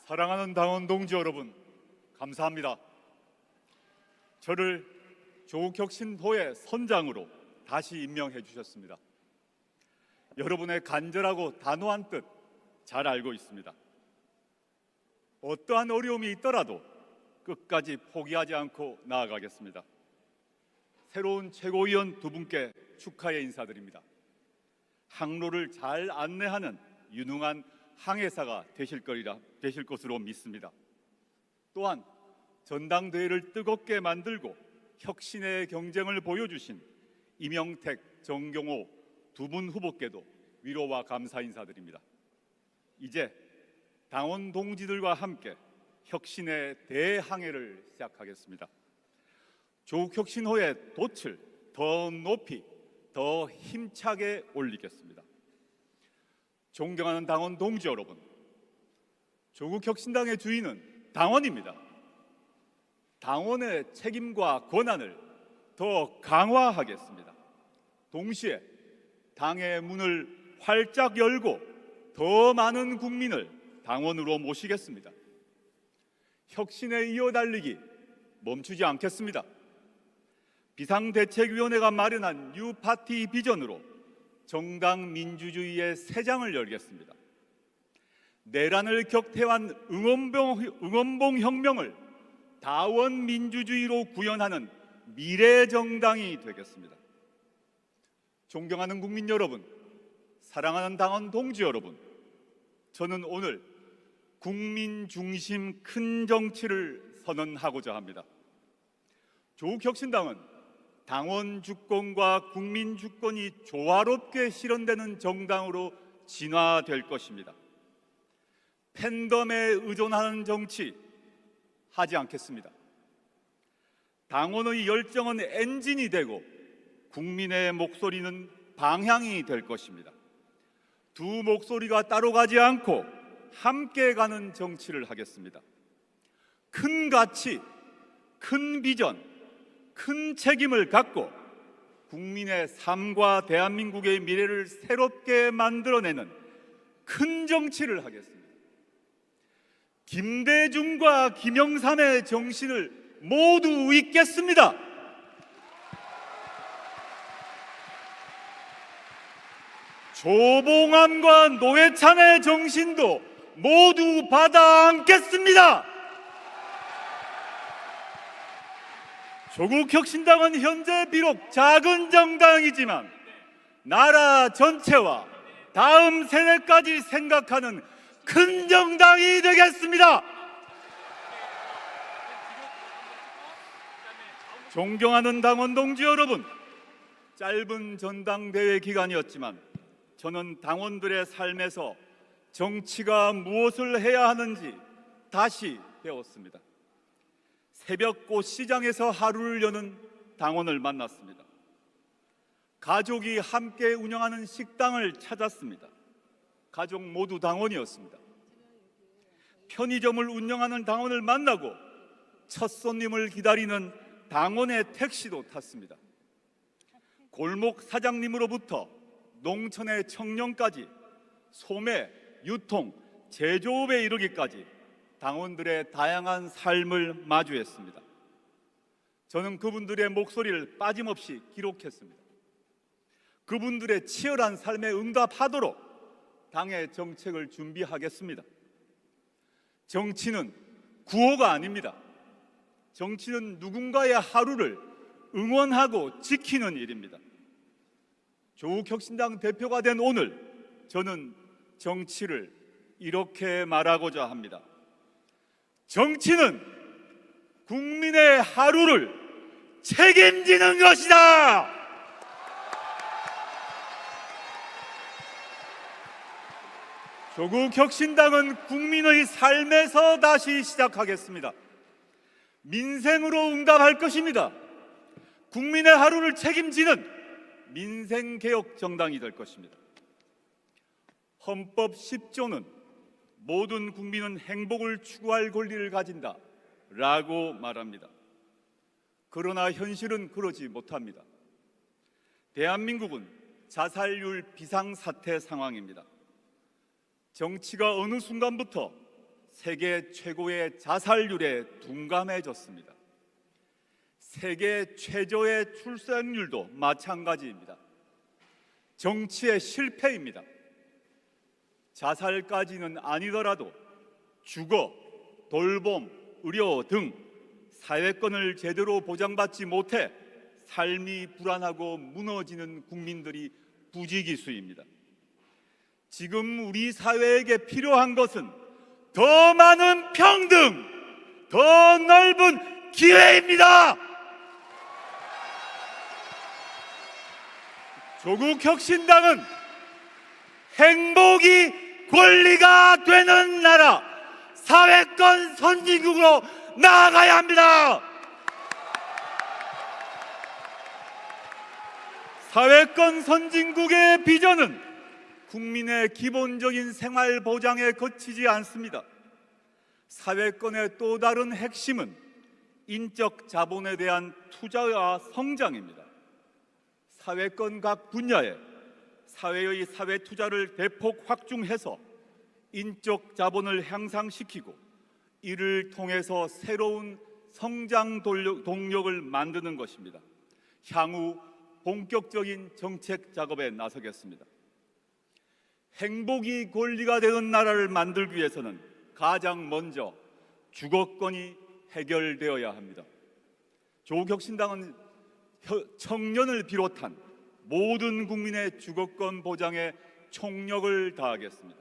사랑하는 당원 동지 여러분, 감사합니다. 저를 조국혁신호의 선장으로 다시 임명해 주셨습니다. 여러분의 간절하고 단호한 뜻 잘 알고 있습니다. 어떠한 어려움이 있더라도 끝까지 포기하지 않고 나아가겠습니다. 새로운 최고위원 두 분께 축하의 인사드립니다. 항로를 잘 안내하는 유능한 항해사가 되실 것으로 믿습니다. 또한 전당대회를 뜨겁게 만들고 혁신의 경쟁을 보여주신 이명택, 정경호 두 분 후보께도 위로와 감사 인사드립니다. 이제 당원 동지들과 함께 혁신의 대항해를 시작하겠습니다. 조국혁신호의 돛을 더 높이, 더 힘차게 올리겠습니다. 존경하는 당원 동지 여러분, 조국혁신당의 주인은 당원입니다. 당원의 책임과 권한을 더 강화하겠습니다. 동시에 당의 문을 활짝 열고 더 많은 국민을 당원으로 모시겠습니다. 혁신에 이어달리기 멈추지 않겠습니다. 비상대책위원회가 마련한 뉴파티 비전으로 정당 민주주의의 새 장을 열겠습니다. 내란을 격퇴한 응원봉 혁명을 다원 민주주의로 구현하는 미래정당이 되겠습니다. 존경하는 국민 여러분, 사랑하는 당원 동지 여러분, 저는 오늘 국민 중심 큰 정치를 선언하고자 합니다. 조국혁신당은 당원 주권과 국민 주권이 조화롭게 실현되는 정당으로 진화될 것입니다. 팬덤에 의존하는 정치 하지 않겠습니다. 당원의 열정은 엔진이 되고 국민의 목소리는 방향이 될 것입니다. 두 목소리가 따로 가지 않고 함께 가는 정치를 하겠습니다. 큰 가치, 큰 비전, 큰 책임을 갖고 국민의 삶과 대한민국의 미래를 새롭게 만들어내는 큰 정치를 하겠습니다. 김대중과 김영삼의 정신을 모두 잇겠습니다. 조봉암과 노회찬의 정신도 모두 받아 안겠습니다. 조국혁신당은 현재 비록 작은 정당이지만 나라 전체와 다음 세대까지 생각하는 큰 정당이 되겠습니다. 존경하는 당원 동지 여러분, 짧은 전당대회 기간이었지만 저는 당원들의 삶에서 정치가 무엇을 해야 하는지 다시 배웠습니다. 새벽꽃 시장에서 하루를 여는 당원을 만났습니다. 가족이 함께 운영하는 식당을 찾았습니다. 가족 모두 당원이었습니다. 편의점을 운영하는 당원을 만나고 첫 손님을 기다리는 당원의 택시도 탔습니다. 골목 사장님으로부터 농촌의 청년까지 소매, 유통, 제조업에 이르기까지 당원들의 다양한 삶을 마주했습니다. 저는 그분들의 목소리를 빠짐없이 기록했습니다. 그분들의 치열한 삶에 응답하도록 당의 정책을 준비하겠습니다. 정치는 구호가 아닙니다. 정치는 누군가의 하루를 응원하고 지키는 일입니다. 조국혁신당 대표가 된 오늘, 저는 정치를 이렇게 말하고자 합니다. 정치는 국민의 하루를 책임지는 것이다. 조국혁신당은 국민의 삶에서 다시 시작하겠습니다. 민생으로 응답할 것입니다. 국민의 하루를 책임지는 민생개혁 정당이 될 것입니다. 헌법 10조는 모든 국민은 행복을 추구할 권리를 가진다 라고 말합니다. 그러나 현실은 그러지 못합니다. 대한민국은 자살률 비상사태 상황입니다. 정치가 어느 순간부터 세계 최고의 자살률에 둔감해졌습니다. 세계 최저의 출생률도 마찬가지입니다. 정치의 실패입니다. 자살까지는 아니더라도 주거, 돌봄, 의료 등 사회권을 제대로 보장받지 못해 삶이 불안하고 무너지는 국민들이 부지기수입니다. 지금 우리 사회에게 필요한 것은 더 많은 평등, 더 넓은 기회입니다. 조국혁신당은 행복이 권리가 되는 나라, 사회권 선진국으로 나아가야 합니다. 사회권 선진국의 비전은 국민의 기본적인 생활 보장에 그치지 않습니다. 사회권의 또 다른 핵심은 인적 자본에 대한 투자와 성장입니다. 사회권 각 분야에 사회의 사회 투자를 대폭 확충해서 인적 자본을 향상시키고 이를 통해서 새로운 성장 동력을 만드는 것입니다. 향후 본격적인 정책 작업에 나서겠습니다. 행복이 권리가 되는 나라를 만들기 위해서는 가장 먼저 주거권이 해결되어야 합니다. 조국혁신당은 청년을 비롯한 모든 국민의 주거권 보장에 총력을 다하겠습니다.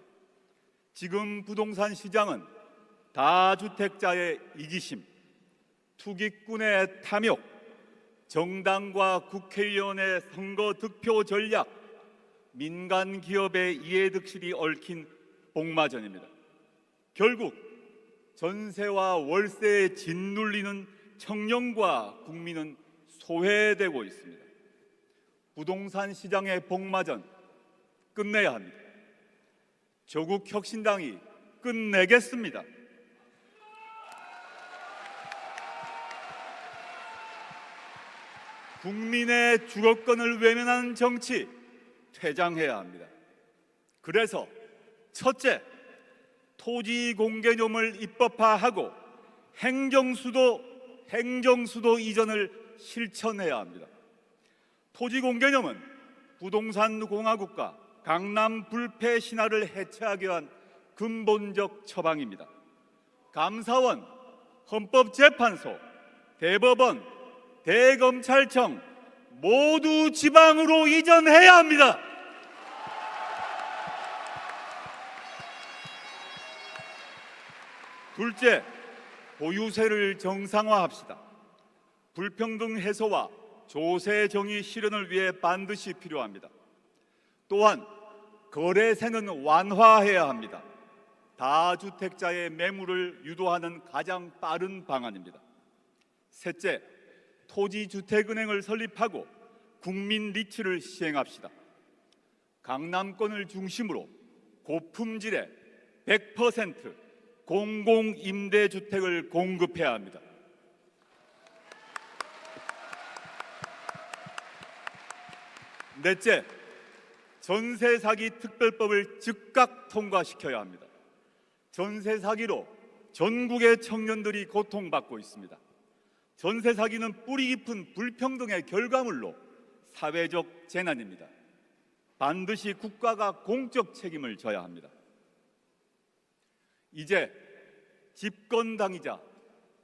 지금 부동산 시장은 다주택자의 이기심, 투기꾼의 탐욕, 정당과 국회의원의 선거 득표 전략, 민간 기업의 이해득실이 얽힌 복마전입니다. 결국 전세와 월세에 짓눌리는 청년과 국민은 소외되고 있습니다. 부동산 시장의 복마전 끝내야 합니다. 조국혁신당이 끝내겠습니다. 국민의 주거권을 외면하는 정치 퇴장해야 합니다. 그래서 첫째, 토지 공개념을 입법화하고 행정수도 이전을 실천해야 합니다. 토지 공개념은 부동산 공화국과 강남 불패 신화를 해체하기 위한 근본적 처방입니다. 감사원, 헌법재판소, 대법원, 대검찰청 모두 지방으로 이전해야 합니다. 둘째, 보유세를 정상화합시다. 불평등 해소와 조세 정의 실현을 위해 반드시 필요합니다. 또한 거래세는 완화해야 합니다. 다주택자의 매물을 유도하는 가장 빠른 방안입니다. 셋째, 토지주택은행을 설립하고 국민 리츠를 시행합시다. 강남권을 중심으로 고품질의 100% 공공임대주택을 공급해야 합니다. 넷째, 전세 사기 특별법을 즉각 통과시켜야 합니다. 전세 사기로 전국의 청년들이 고통받고 있습니다. 전세 사기는 뿌리 깊은 불평등의 결과물로 사회적 재난입니다. 반드시 국가가 공적 책임을 져야 합니다. 이제 집권당이자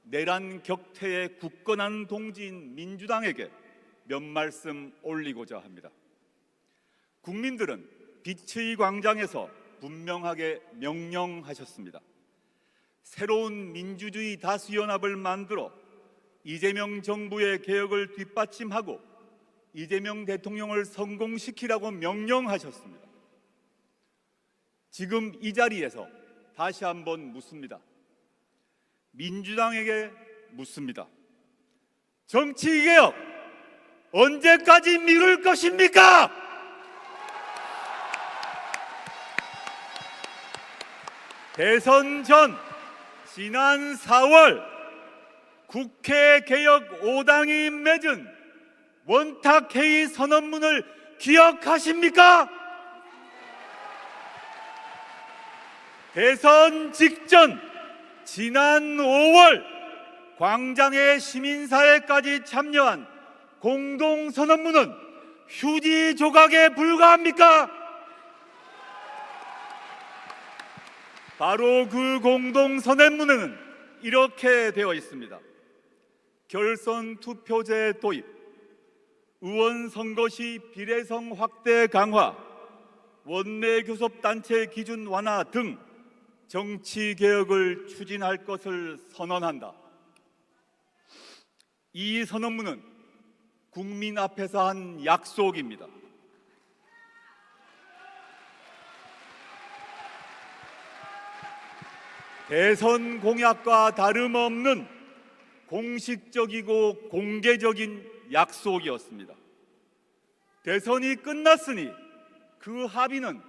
내란 격퇴의 굳건한 동지인 민주당에게 몇 말씀 올리고자 합니다. 국민들은 빛의 광장에서 분명하게 명령하셨습니다. 새로운 민주주의 다수연합을 만들어 이재명 정부의 개혁을 뒷받침하고 이재명 대통령을 성공시키라고 명령하셨습니다. 지금 이 자리에서 다시 한번 묻습니다. 민주당에게 묻습니다. 정치개혁 언제까지 미룰 것입니까? 대선 전 지난 4월 국회 개혁 5당이 맺은 원탁회의 선언문을 기억하십니까? 대선 직전 지난 5월 광장의 시민사회까지 참여한 공동선언문은 휴지 조각에 불과합니까? 바로 그 공동선언문에는 이렇게 되어 있습니다. 결선 투표제 도입, 의원 선거 시 비례성 확대 강화, 원내 교섭단체 기준 완화 등 정치 개혁을 추진할 것을 선언한다. 이 선언문은 국민 앞에서 한 약속입니다. 대선 공약과 다름없는 공식적이고 공개적인 약속이었습니다. 대선이 끝났으니 그 합의는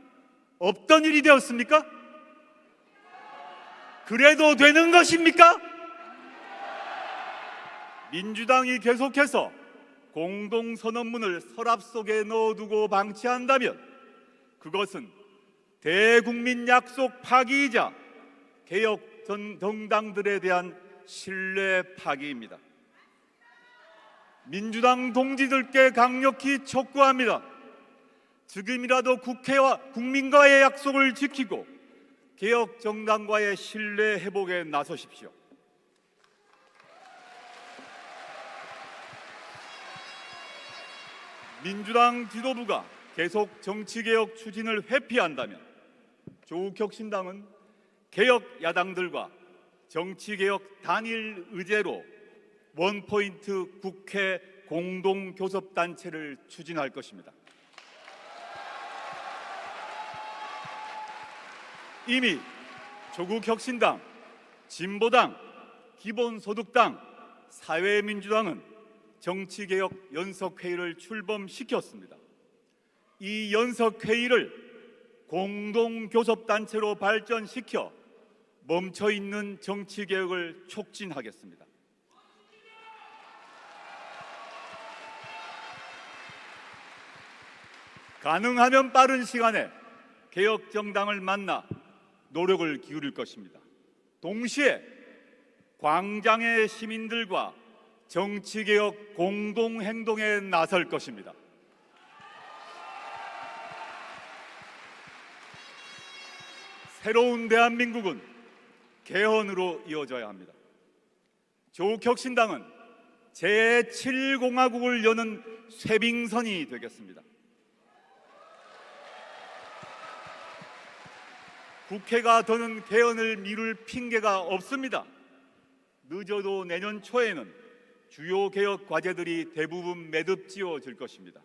없던 일이 되었습니까? 그래도 되는 것입니까? 민주당이 계속해서 공동선언문을 서랍 속에 넣어두고 방치한다면 그것은 대국민 약속 파기이자 개혁 정당들에 대한 신뢰 파기입니다. 민주당 동지들께 강력히 촉구합니다. 지금이라도 국회와 국민과의 약속을 지키고 개혁 정당과의 신뢰 회복에 나서십시오. 민주당 지도부가 계속 정치개혁 추진을 회피한다면 조국혁신당은 개혁 야당들과 정치개혁 단일 의제로 원포인트 국회 공동교섭단체를 추진할 것입니다. 이미 조국혁신당, 진보당, 기본소득당, 사회민주당은 정치개혁 연석회의를 출범시켰습니다. 이 연석회의를 공동교섭단체로 발전시켜 멈춰있는 정치개혁을 촉진하겠습니다. 가능하면 빠른 시간에 개혁정당을 만나 노력을 기울일 것입니다. 동시에 광장의 시민들과 정치개혁 공동행동에 나설 것입니다. 새로운 대한민국은 개헌으로 이어져야 합니다. 조국혁신당은 제7공화국을 여는 쇄빙선이 되겠습니다. 국회가 더는 개헌을 미룰 핑계가 없습니다. 늦어도 내년 초에는 주요 개혁 과제들이 대부분 매듭지어질 것입니다.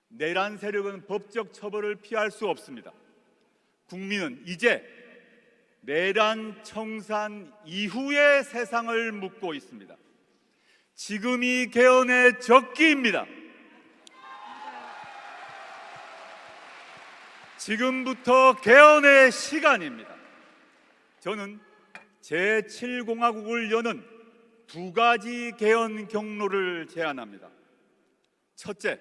내란 세력은 법적 처벌을 피할 수 없습니다. 국민은 이제 내란 청산 이후의 세상을 묻고 있습니다. 지금이 개헌의 적기입니다. 지금부터 개헌의 시간입니다. 저는 제7공화국을 여는 두 가지 개헌 경로를 제안합니다. 첫째,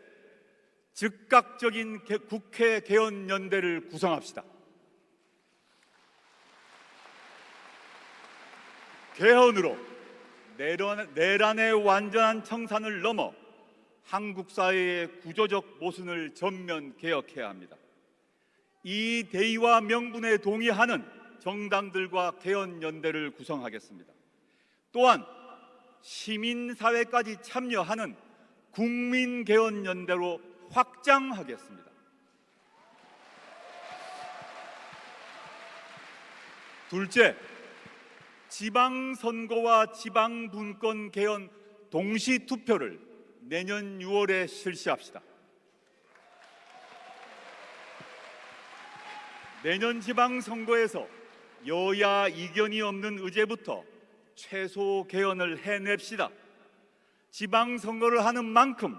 즉각적인 국회 개헌 연대를 구성합시다. 개헌으로 내란의 완전한 청산을 넘어 한국 사회의 구조적 모순을 전면 개혁해야 합니다. 이 대의와 명분에 동의하는 정당들과 개헌 연대를 구성하겠습니다. 또한 시민사회까지 참여하는 국민개헌연대로 확장하겠습니다. 둘째, 지방선거와 지방분권 개헌 동시투표를 내년 6월에 실시합시다. 내년 지방선거에서 여야 이견이 없는 의제부터 최소 개헌을 해냅시다. 지방선거를 하는 만큼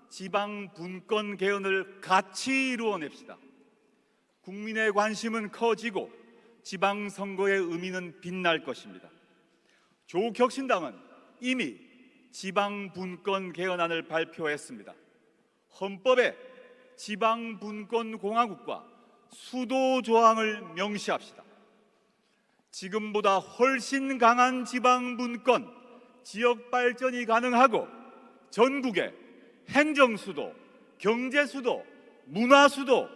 지방분권 개헌을 같이 이루어냅시다. 국민의 관심은 커지고 지방선거의 의미는 빛날 것입니다. 조국혁신당은 이미 지방분권 개헌안을 발표했습니다. 헌법에 지방분권 공화국과 수도 조항을 명시합시다. 지금보다 훨씬 강한 지방 분권, 지역 발전이 가능하고 전국의 행정 수도, 경제 수도, 문화 수도,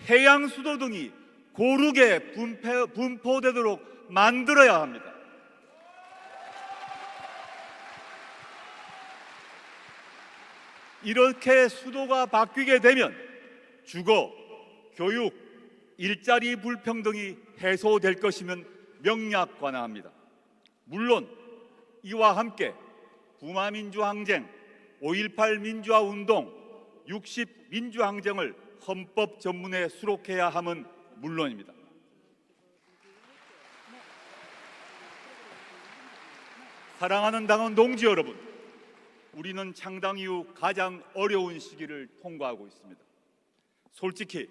해양 수도 등이 고르게 분포되도록 만들어야 합니다. 이렇게 수도가 바뀌게 되면 주거, 교육, 일자리 불평등이 해소될 것이면 명약관화합니다. 물론 이와 함께 부마민주항쟁, 5.18 민주화운동, 60 민주항쟁을 헌법 전문에 수록해야 함은 물론입니다. 사랑하는 당원 동지 여러분, 우리는 창당 이후 가장 어려운 시기를 통과하고 있습니다. 솔직히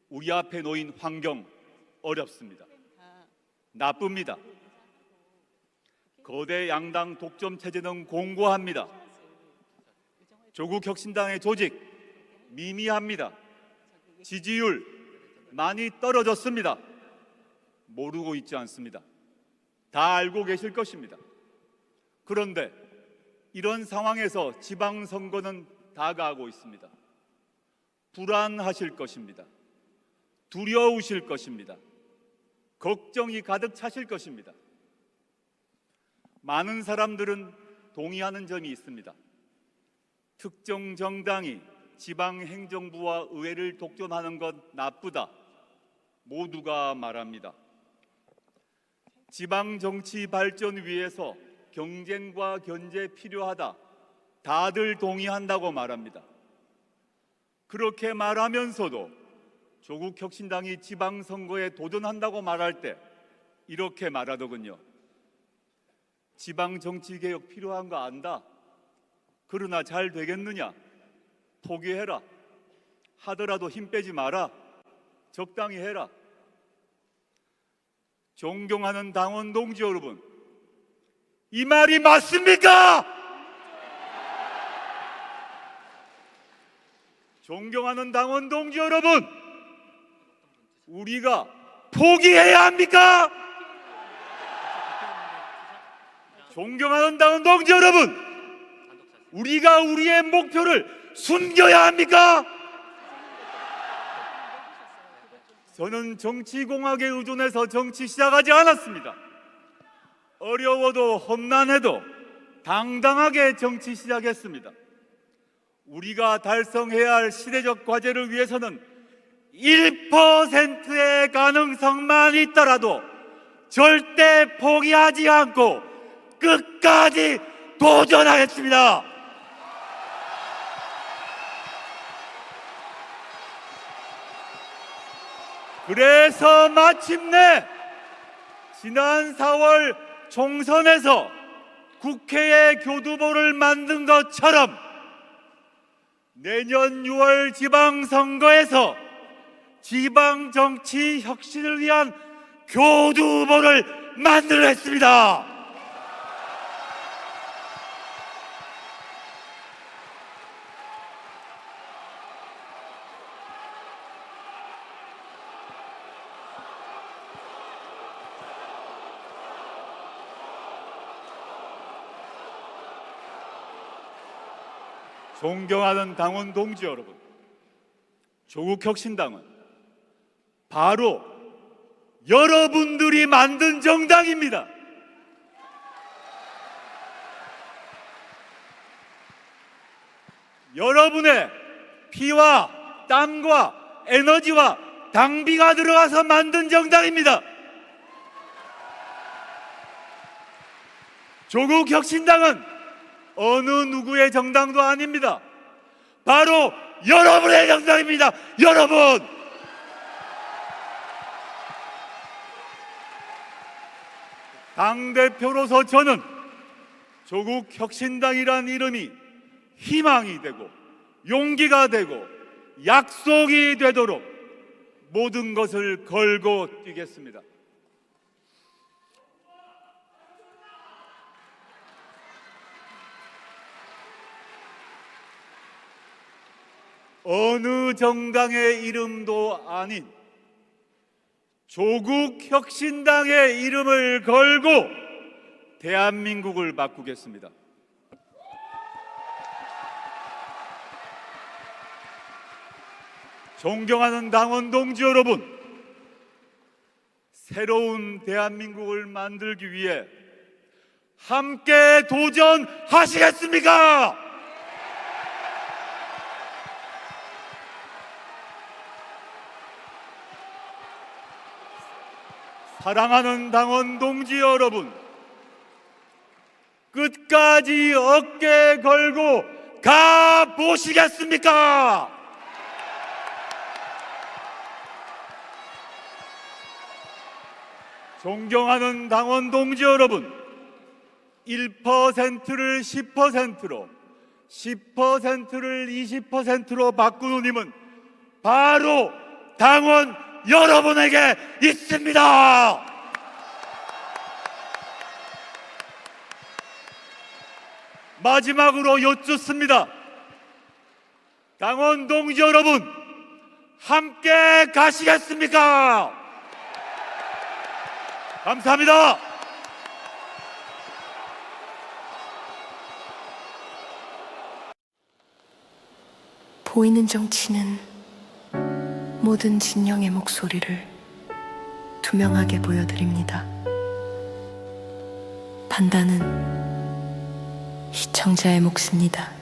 우리 앞에 놓인 환경 어렵습니다. 나쁩니다. 거대 양당 독점 체제는 공고합니다. 조국 혁신당의 조직 미미합니다. 지지율 많이 떨어졌습니다. 모르고 있지 않습니다. 다 알고 계실 것입니다. 그런데 이런 상황에서 지방선거는 다가오고 있습니다. 불안하실 것입니다. 두려우실 것입니다. 걱정이 가득 차실 것입니다. 많은 사람들은 동의하는 점이 있습니다. 특정 정당이 지방행정부와 의회를 독점하는 건 나쁘다. 모두가 말합니다. 지방정치 발전 위해서 경쟁과 견제 필요하다. 다들 동의한다고 말합니다. 그렇게 말하면서도 조국 혁신당이 지방선거에 도전한다고 말할 때 이렇게 말하더군요. 지방정치개혁 필요한 거 안다. 그러나 잘 되겠느냐? 포기해라. 하더라도 힘 빼지 마라. 적당히 해라. 존경하는 당원 동지 여러분, 이 말이 맞습니까? 존경하는 당원 동지 여러분, 우리가 포기해야 합니까? 존경하는 당원 동지 여러분, 우리가 우리의 목표를 숨겨야 합니까? 저는 정치공학에 의존해서 정치 시작하지 않았습니다. 어려워도 험난해도 당당하게 정치 시작했습니다. 우리가 달성해야 할 시대적 과제를 위해서는 1%의 가능성만 있더라도 절대 포기하지 않고 끝까지 도전하겠습니다. 그래서 마침내 지난 4월 총선에서 국회에 교두보를 만든 것처럼 내년 6월 지방선거에서 지방정치 혁신을 위한 교두보를 만들어 했습니다. 존경하는 당원 동지 여러분, 조국 혁신당은 바로 여러분들이 만든 정당입니다. 여러분의 피와 땀과 에너지와 당비가 들어가서 만든 정당입니다. 조국 혁신당은 어느 누구의 정당도 아닙니다. 바로 여러분의 정당입니다. 여러분! 당대표로서 저는 조국 혁신당이란 이름이 희망이 되고 용기가 되고 약속이 되도록 모든 것을 걸고 뛰겠습니다. 어느 정당의 이름도 아닌 조국혁신당의 이름을 걸고 대한민국을 바꾸겠습니다. 존경하는 당원 동지 여러분, 새로운 대한민국을 만들기 위해 함께 도전하시겠습니까? 사랑하는 당원 동지 여러분, 끝까지 어깨 걸고 가보시겠습니까? 존경하는 당원 동지 여러분, 1%를 10%로, 10%를 20%로 바꾸는 힘은 바로 당원 여러분에게 있습니다. 마지막으로 여쭙습니다. 당원 동지 여러분, 함께 가시겠습니까? 감사합니다. 보이는 정치는 모든 진영의 목소리를 투명하게 보여드립니다. 판단은 시청자의 몫입니다.